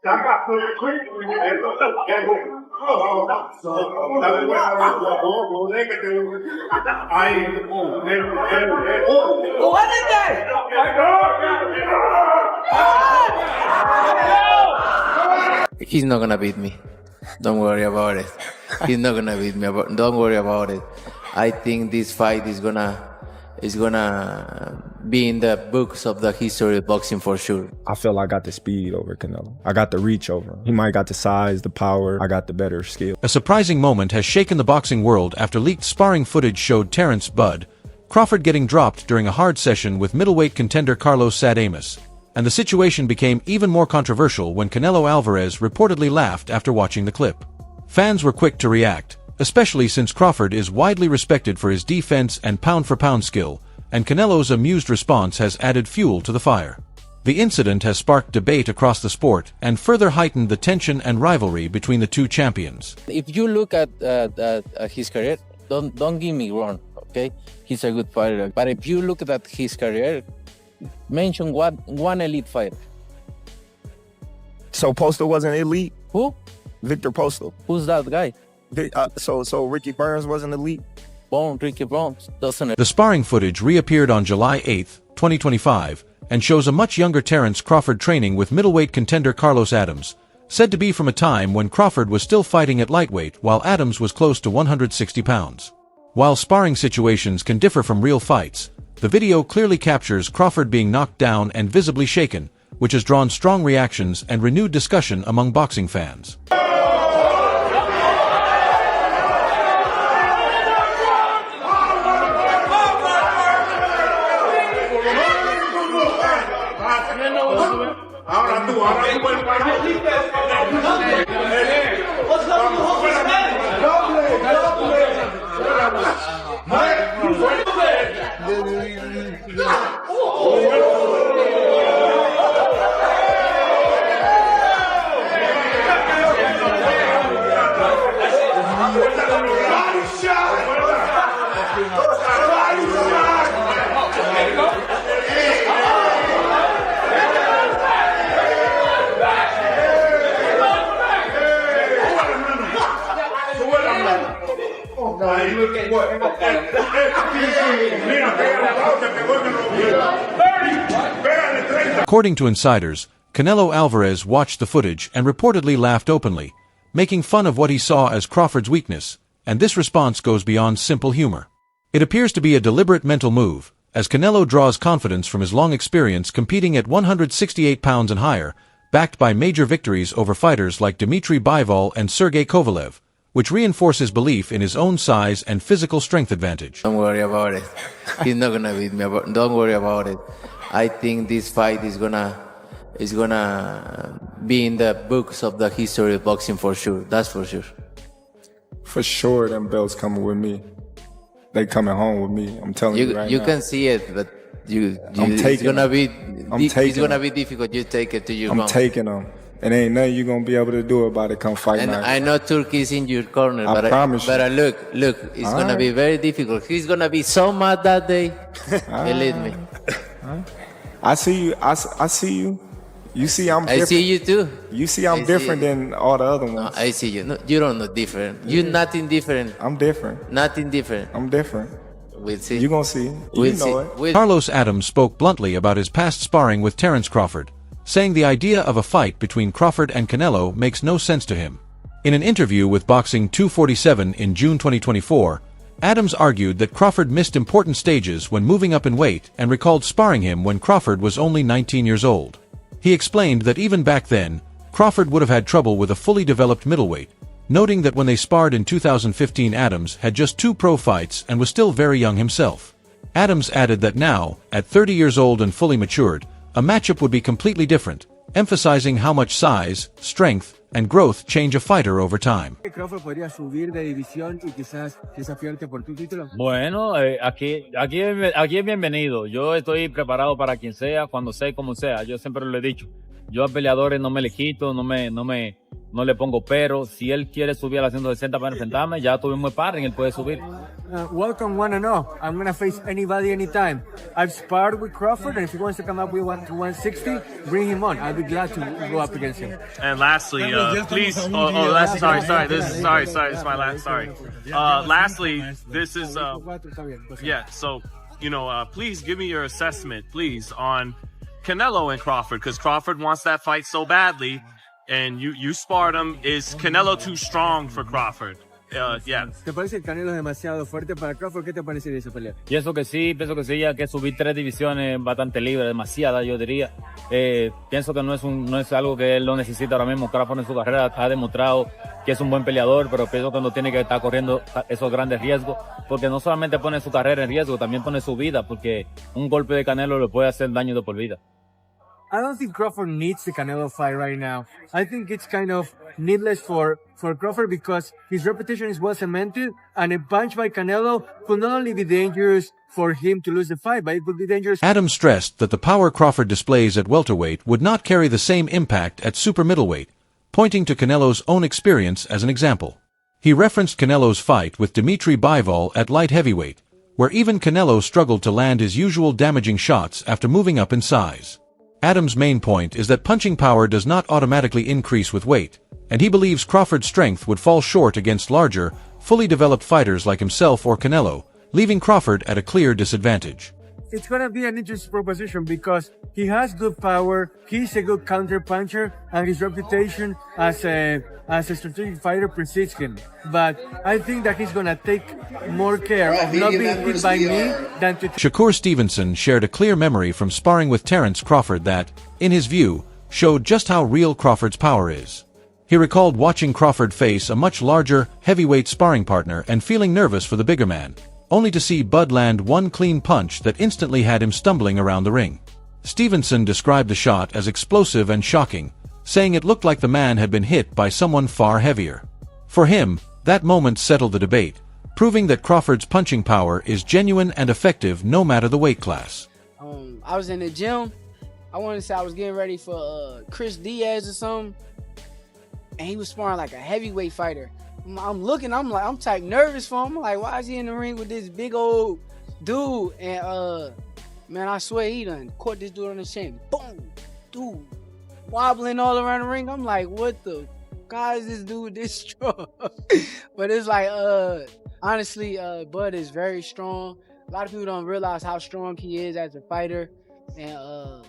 He's not gonna beat me. Don't worry about it. He's not gonna beat me. Don't worry about it. I think this fight is gonna be in the books of the history of boxing for sure. I feel I got the speed over Canelo. I got the reach over him. He might got the size, the power. I got the better skill. A surprising moment has shaken the boxing world after leaked sparring footage showed Terence "Bud" Crawford getting dropped during a hard session with middleweight contender Carlos Adames. And the situation became even more controversial when Canelo Alvarez reportedly laughed after watching the clip. Fans were quick to react, especially since Crawford is widely respected for his defense and pound-for-pound skill, and Canelo's amused response has added fuel to the fire. The incident has sparked debate across the sport and further heightened the tension and rivalry between the two champions. If you look at his career, don't get me wrong, okay? He's a good fighter. But if you look at his career, mention one elite fighter. So Postal wasn't elite? Who? Victor Postal. Who's that guy? So Ricky Burns wasn't elite? Ricky Burns doesn't. The sparring footage reappeared on July 8, 2025, and shows a much younger Terence Crawford training with middleweight contender Carlos Adames, said to be from a time when Crawford was still fighting at lightweight while Adames was close to 160 pounds. While sparring situations can differ from real fights, the video clearly captures Crawford being knocked down and visibly shaken, which has drawn strong reactions and renewed discussion among boxing fans. According to insiders, Canelo Alvarez watched the footage and reportedly laughed openly, making fun of what he saw as Crawford's weakness, and this response goes beyond simple humor. It appears to be a deliberate mental move, as Canelo draws confidence from his long experience competing at 168 pounds and higher, backed by major victories over fighters like Dmitry Bivol and Sergey Kovalev, which reinforces belief in his own size and physical strength advantage. Don't worry about it. He's not gonna beat me. Don't worry about it. I think this fight is gonna be in the books of the history of boxing for sure. That's for sure. For sure, them belts coming with me. They coming home with me. I'm telling you right now. You can see it, but it's gonna be difficult. You take it to your home. I'm taking them. And ain't nothing you gonna be able to do about it come fight and night. I know Turkey's in your corner, I promise you. But look, it's gonna be very difficult. He's gonna be so mad that day. Believe me. I see you. I see you. You see I'm different. I see you too. You see I'm different than all the other ones. No, I see you. No, you don't know different. You're nothing different. I'm different. Nothing different. I'm different. We'll see. You gonna see. You know it. Carlos Adames spoke bluntly about his past sparring with Terence Crawford, saying the idea of a fight between Crawford and Canelo makes no sense to him. In an interview with Boxing 247 in June 2024, Adames argued that Crawford missed important stages when moving up in weight and recalled sparring him when Crawford was only 19 years old. He explained that even back then, Crawford would have had trouble with a fully developed middleweight, noting that when they sparred in 2015 Adames had just 2 pro fights and was still very young himself. Adames added that now, at 30 years old and fully matured, a matchup would be completely different, emphasizing how much size, strength, and growth change a fighter over time. Bueno, aquí es bienvenido. Yo estoy preparado para quien sea, cuando sea y como sea. Yo siempre lo he dicho. Yo a peleadores no me le quito, no me no le pongo pero. Si él quiere subir a las 160 para enfrentarme, ya tuvimos sparring, él puede subir. Welcome 1-0. I'm gonna face anybody anytime. I've sparred with Crawford, and if he wants to come up with 160, bring him on. I'll be glad to go up against him. And lastly, please. Sorry. This is my last. Sorry. Lastly, this is yeah. So, please give me your assessment, please, on Canelo and Crawford, because Crawford wants that fight so badly, and you sparred him. Is Canelo too strong for Crawford? Yeah. ¿Te parece que Canelo es demasiado fuerte para Crawford? ¿Qué te parece de esa pelea? Pienso que sí, ya que subir 3 divisiones bastante libre, demasiada, yo diría. Pienso que no es algo que él lo necesita ahora mismo. Crawford en su carrera ha demostrado que es un buen peleador, pero pienso que no tiene que estar corriendo esos grandes riesgos, porque no solamente pone su carrera en riesgo, también pone su vida, porque un golpe de Canelo le puede hacer daño de por vida. I don't think Crawford needs the Canelo fight right now. I think it's kind of needless for Crawford because his reputation is well cemented, and a punch by Canelo could not only be dangerous for him to lose the fight, but it would be dangerous. Adams stressed that the power Crawford displays at welterweight would not carry the same impact at super middleweight, pointing to Canelo's own experience as an example. He referenced Canelo's fight with Dimitri Bivol at light heavyweight, where even Canelo struggled to land his usual damaging shots after moving up in size. Adams' main point is that punching power does not automatically increase with weight, and he believes Crawford's strength would fall short against larger, fully developed fighters like himself or Canelo, leaving Crawford at a clear disadvantage. It's going to be an interesting proposition because he has good power, he's a good counter-puncher, and his reputation as a strategic fighter precedes him. But I think that he's going to take more care of not being hit by me than to... Shakur Stevenson shared a clear memory from sparring with Terence Crawford that, in his view, showed just how real Crawford's power is. He recalled watching Crawford face a much larger, heavyweight sparring partner and feeling nervous for the bigger man, only to see Bud land one clean punch that instantly had him stumbling around the ring. Stevenson described the shot as explosive and shocking, saying it looked like the man had been hit by someone far heavier. For him, that moment settled the debate, proving that Crawford's punching power is genuine and effective no matter the weight class. I was in the gym. I want to say I was getting ready for Chris Diaz or something, and he was sparring like a heavyweight fighter. I'm looking, I'm type nervous for him. I'm like, why is he in the ring with this big old dude? And man, I swear he done caught this dude on the chin. Boom! Dude wobbling all around the ring. I'm like, what the God is this dude this strong? But it's like, honestly, Bud is very strong. A lot of people don't realize how strong he is as a fighter. And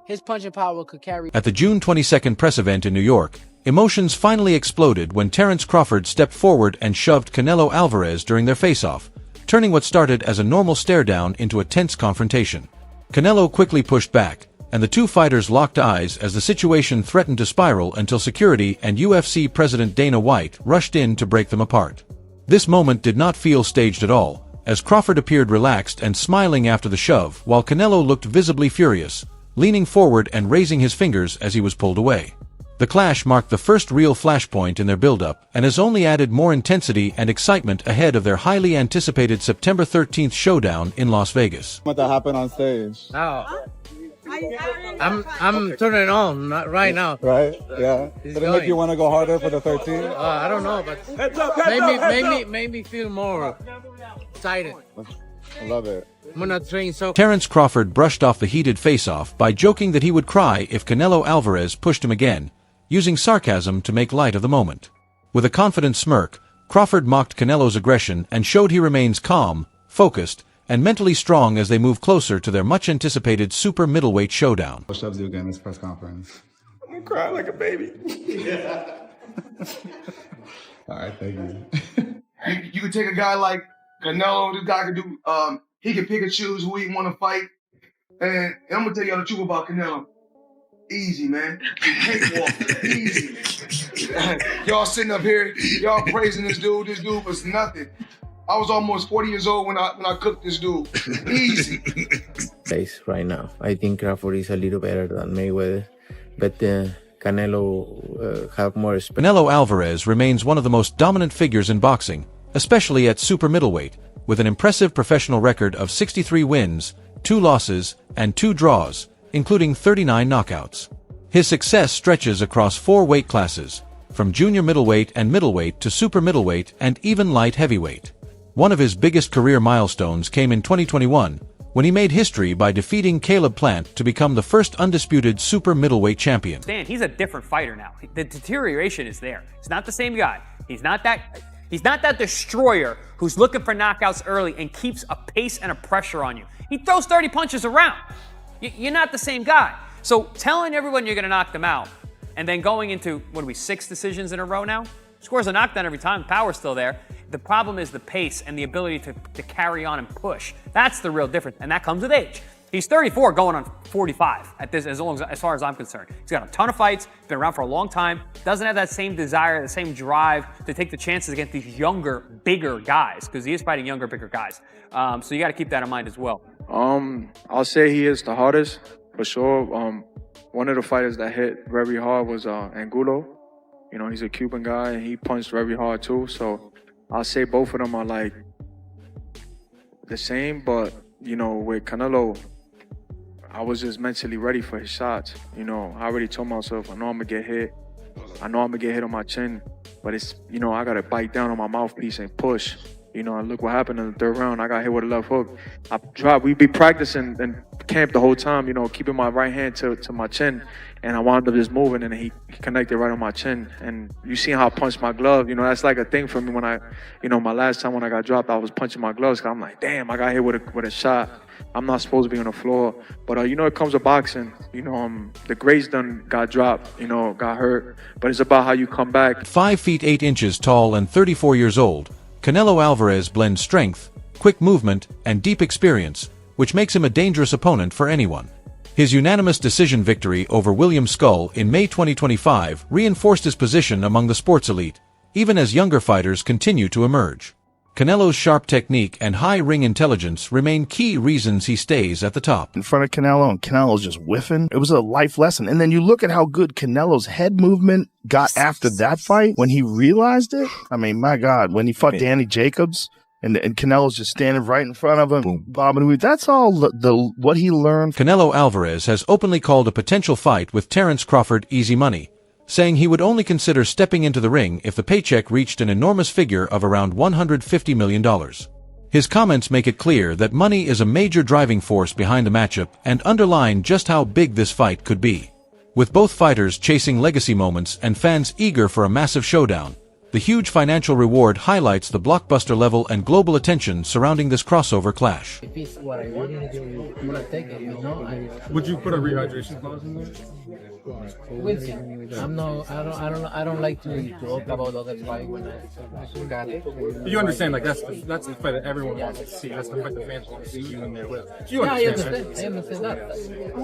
his punching power could carry. At the June 22nd press event in New York, emotions finally exploded when Terence Crawford stepped forward and shoved Canelo Alvarez during their face-off, turning what started as a normal stare-down into a tense confrontation. Canelo quickly pushed back, and the two fighters locked eyes as the situation threatened to spiral until security and UFC President Dana White rushed in to break them apart. This moment did not feel staged at all, as Crawford appeared relaxed and smiling after the shove, while Canelo looked visibly furious, leaning forward and raising his fingers as he was pulled away. The clash marked the first real flashpoint in their build-up and has only added more intensity and excitement ahead of their highly anticipated September 13th showdown in Las Vegas. What that happened on stage? Oh. I'm turning on right now. Right? Yeah. Did it make you want to go harder for the 13th? I don't know, but made me feel more excited. I love it. I'm gonna train so. Terence Crawford brushed off the heated face-off by joking that he would cry if Canelo Alvarez pushed him again, using sarcasm to make light of the moment. With a confident smirk, Crawford mocked Canelo's aggression and showed he remains calm, focused, and mentally strong as they move closer to their much-anticipated super middleweight showdown. What should I do again in this press conference? I'm gonna cry like a baby. All right, thank you. You could take a guy like Canelo. This guy could do. He can pick and choose who he want to fight. And I'm gonna tell y'all the truth about Canelo. Easy, man. Cakewalk. Easy. Y'all sitting up here, y'all praising this dude. This dude was nothing. I was almost 40 years old when I cooked this dude. Easy. Right now, I think Crawford is a little better than Mayweather, but Canelo have more experience. Canelo Alvarez remains one of the most dominant figures in boxing, especially at super middleweight, with an impressive professional record of 63 wins, 2 losses, and 2 draws, including 39 knockouts. His success stretches across 4 weight classes, from junior middleweight and middleweight to super middleweight and even light heavyweight. One of his biggest career milestones came in 2021, when he made history by defeating Caleb Plant to become the first undisputed super middleweight champion. Dan, he's a different fighter now. The deterioration is there. He's not the same guy. He's not that destroyer who's looking for knockouts early and keeps a pace and a pressure on you. He throws 30 punches around. You're not the same guy. So telling everyone you're going to knock them out and then going into, 6 decisions in a row now? Scores a knockdown every time. Power's still there. The problem is the pace and the ability to carry on and push. That's the real difference, and that comes with age. He's 34 going on 45 at this, as far as I'm concerned. He's got a ton of fights, been around for a long time, doesn't have that same desire, the same drive to take the chances against these younger, bigger guys, because he is fighting younger, bigger guys. So you got to keep that in mind as well. I'll say he is the hardest, for sure. One of the fighters that hit very hard was Angulo. You know, he's a Cuban guy, and he punched very hard too, so I'll say both of them are like the same, but you know, with Canelo, I was just mentally ready for his shots. You know, I already told myself, I know I'm gonna get hit. I know I'm gonna get hit on my chin, but it's, you know, I gotta bite down on my mouthpiece and push. You know, and look what happened in the third round. I got hit with a left hook. We'd be practicing in camp the whole time, you know, keeping my right hand to my chin. And I wound up just moving, and he connected right on my chin. And you see how I punched my glove. You know, that's like a thing for me when my last time when I got dropped, I was punching my gloves. Cause I'm like, damn, I got hit with a shot. I'm not supposed to be on the floor. But, you know, it comes with boxing. You know, the greats done got dropped, you know, got hurt. But it's about how you come back. 5 feet 8 inches tall and 34 years old, Canelo Alvarez blends strength, quick movement, and deep experience, which makes him a dangerous opponent for anyone. His unanimous decision victory over William Skull in May 2025 reinforced his position among the sports elite, even as younger fighters continue to emerge. Canelo's sharp technique and high ring intelligence remain key reasons he stays at the top. In front of Canelo, and Canelo's just whiffing. It was a life lesson. And then you look at how good Canelo's head movement got after that fight when he realized it. I mean, my God, when he fought Danny Jacobs, and Canelo's just standing right in front of him, boom, bobbing and weave. That's all what he learned. Canelo Alvarez has openly called a potential fight with Terence Crawford easy money, saying he would only consider stepping into the ring if the paycheck reached an enormous figure of around $150 million. His comments make it clear that money is a major driving force behind the matchup and underline just how big this fight could be. With both fighters chasing legacy moments and fans eager for a massive showdown, the huge financial reward highlights the blockbuster level and global attention surrounding this crossover clash. If it's what I want to do, I'm gonna take it. You know. Would you put a rehydration clause in there? We'll see. I don't like to talk about other fight when I got it. You understand, like that's the fight that everyone wants to see. That's the fight the fans want to see you in there with. You understand, I understand that.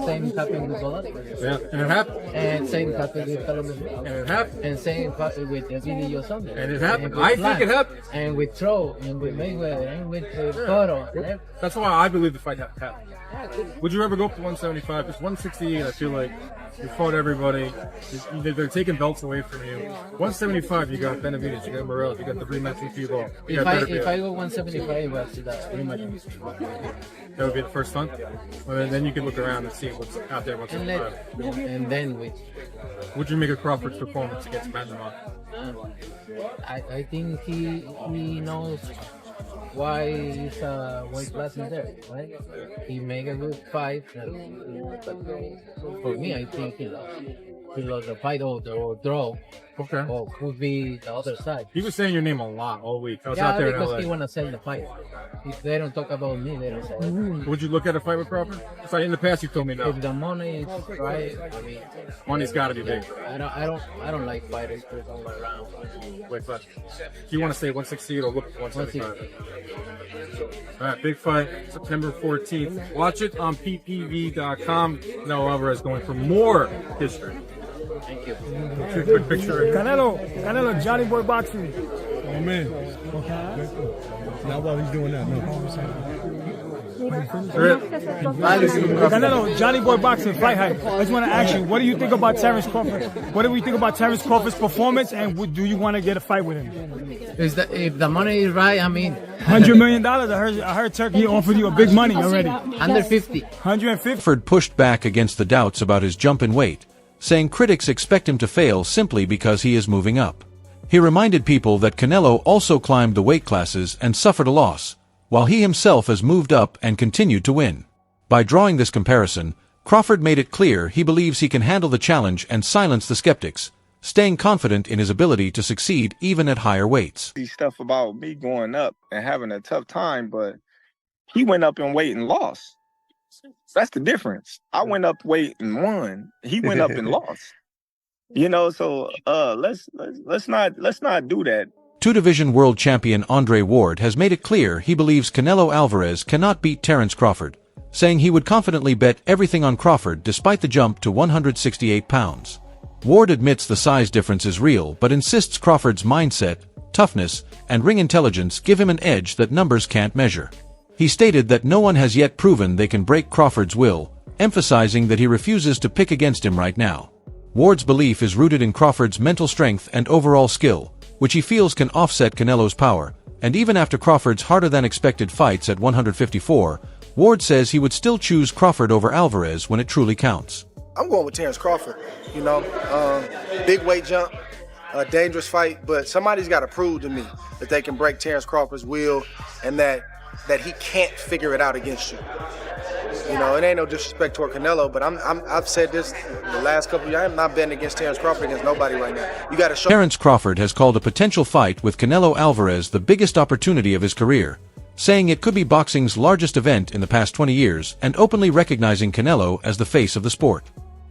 Same happened with Alvarez. Yeah, and it happened. And same happened with Alvarez. And it happened. And same happened with Video Sunday. And it happened. I think it happened. And with Troll, and with Mayweather, and with Cotto. That's why I believe the fight happened. Would you ever go up to 175? Because 168, I feel like you fought everybody. They're taking belts away from you. 175, you got Benavidez, you got Morales, you got the rematch with People. If I go 175, well, that's rematch. That would be the first one. Well, then you can look around and see what's out there. And then would you make a Crawford's performance against Benjamin? I think he knows why he's weight class in there, right? He make a good fight. For me, I think he lost the fight or draw. Okay. Or could be the other side. He was saying your name a lot all week. I was yeah, out there because in LA. he want to sell the fight. If they don't talk about me, they don't say it. Would you look at a fight with Crawford? So in the past, you told me no. If the money is right, I mean, money's got to be big. I don't like fighters to go around. Wait, but you want to say 168 or look 175? All right, big fight, September 14th. Watch it on ppv.com. Canelo Alvarez going for more history. Thank you. Quick picture. Canelo, Johnny Boy Boxing. Oh man. Not while he's doing that, Canelo, Johnny Boy Boxing, Fight Hype. I just want to ask you, what do you think about Terence Crawford? What do we think about Terence Crawford's performance, and do you want to get a fight with him? If the money is right, I mean, $100 million. I heard Turkey offered you a big money already. 150. 150. Crawford pushed back against the doubts about his jump in weight, saying critics expect him to fail simply because he is moving up. He reminded people that Canelo also climbed the weight classes and suffered a loss, while he himself has moved up and continued to win. By drawing this comparison, Crawford made it clear he believes he can handle the challenge and silence the skeptics, staying confident in his ability to succeed even at higher weights. Stuff about me going up and having a tough time, but he went up in weight and lost. That's the difference. I went up weight and won. He went up and lost. You know, so let's not do that. Two-division world champion Andre Ward has made it clear he believes Canelo Alvarez cannot beat Terence Crawford, saying he would confidently bet everything on Crawford despite the jump to 168 pounds. Ward admits the size difference is real but insists Crawford's mindset, toughness, and ring intelligence give him an edge that numbers can't measure. He stated that no one has yet proven they can break Crawford's will, emphasizing that he refuses to pick against him right now. Ward's belief is rooted in Crawford's mental strength and overall skill, which he feels can offset Canelo's power, and even after Crawford's harder-than-expected fights at 154, Ward says he would still choose Crawford over Alvarez when it truly counts. I'm going with Terence Crawford. You know, big weight jump, a dangerous fight, but somebody's got to prove to me that they can break Terence Crawford's will and that he can't figure it out against you. You know, it ain't no disrespect toward Canelo, but I've said this the last couple of years. I'm not betting against Terence Crawford against nobody right now. You got to show. Terence Crawford has called a potential fight with Canelo Alvarez the biggest opportunity of his career, saying it could be boxing's largest event in the past 20 years and openly recognizing Canelo as the face of the sport.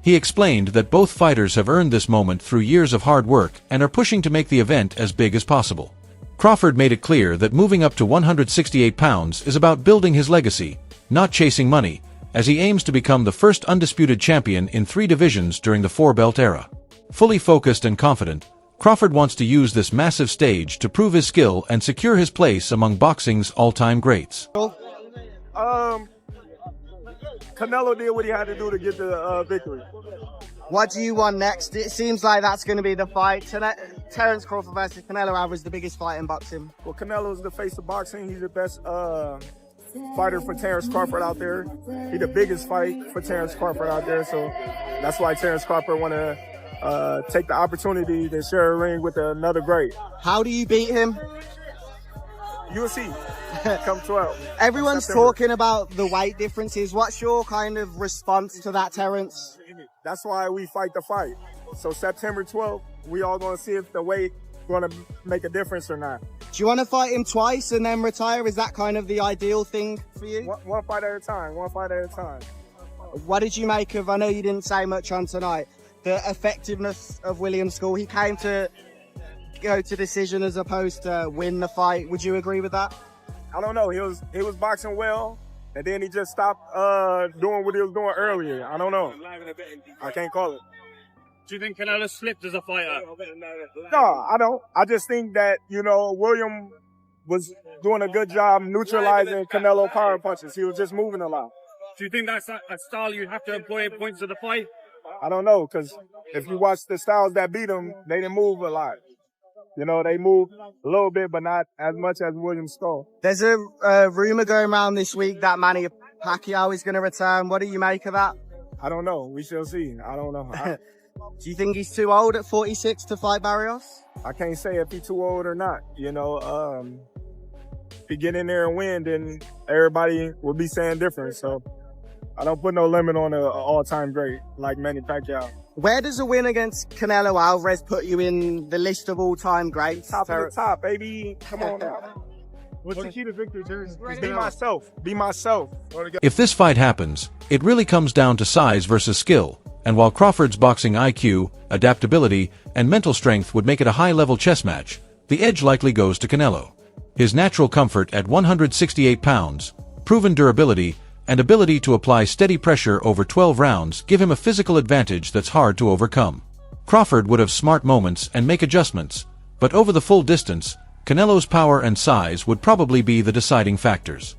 He explained that both fighters have earned this moment through years of hard work and are pushing to make the event as big as possible. Crawford made it clear that moving up to 168 pounds is about building his legacy, not chasing money, as he aims to become the first undisputed champion in 3 divisions during the 4-belt era. Fully focused and confident, Crawford wants to use this massive stage to prove his skill and secure his place among boxing's all-time greats. Canelo did what he had to do to get the victory. What do you want next? It seems like that's going to be the fight. Terence Crawford versus Canelo Alvarez, the biggest fight in boxing. Well, Canelo's the face of boxing. He's the best fighter for Terence Crawford out there. He's the biggest fight for Terence Crawford out there. So that's why Terence Crawford want to take the opportunity to share a ring with another great. How do you beat him? You'll see. Come 12. Everyone's talking about the weight differences. What's your kind of response to that, Terence? That's why we fight the fight. So September 12th, we all going to see if the weight going to make a difference or not. Do you want to fight him twice and then retire? Is that kind of the ideal thing for you? One fight at a time. One fight at a time. What did you make of, I know you didn't say much on tonight, the effectiveness of William School? He came to go to decision as opposed to win the fight. Would you agree with that? I don't know. He was boxing well, and then he just stopped doing what he was doing earlier. I don't know. I can't call it. Do you think Canelo slipped as a fighter? No, I don't. I just think that, William was doing a good job neutralizing Canelo power punches. He was just moving a lot. Do you think that's a style you have to employ at points of the fight? I don't know, because if you watch the styles that beat him, they didn't move a lot. They moved a little bit, but not as much as William Skull. There's a rumor going around this week that Manny Pacquiao is going to return. What do you make of that? I don't know. We shall see. I don't know. Do you think he's too old at 46 to fight Barrios? I can't say if he's too old or not. If he get in there and win, then everybody will be saying different. So I don't put no limit on an all-time great like Manny Pacquiao. Where does a win against Canelo Alvarez put you in the list of all-time greats? Top of the top, baby. Come on now. What's the key to victory, Terence? Be myself. Be myself. If this fight happens, it really comes down to size versus skill, and while Crawford's boxing IQ, adaptability, and mental strength would make it a high-level chess match, the edge likely goes to Canelo. His natural comfort at 168 pounds, proven durability, and ability to apply steady pressure over 12 rounds give him a physical advantage that's hard to overcome. Crawford would have smart moments and make adjustments, but over the full distance, Canelo's power and size would probably be the deciding factors.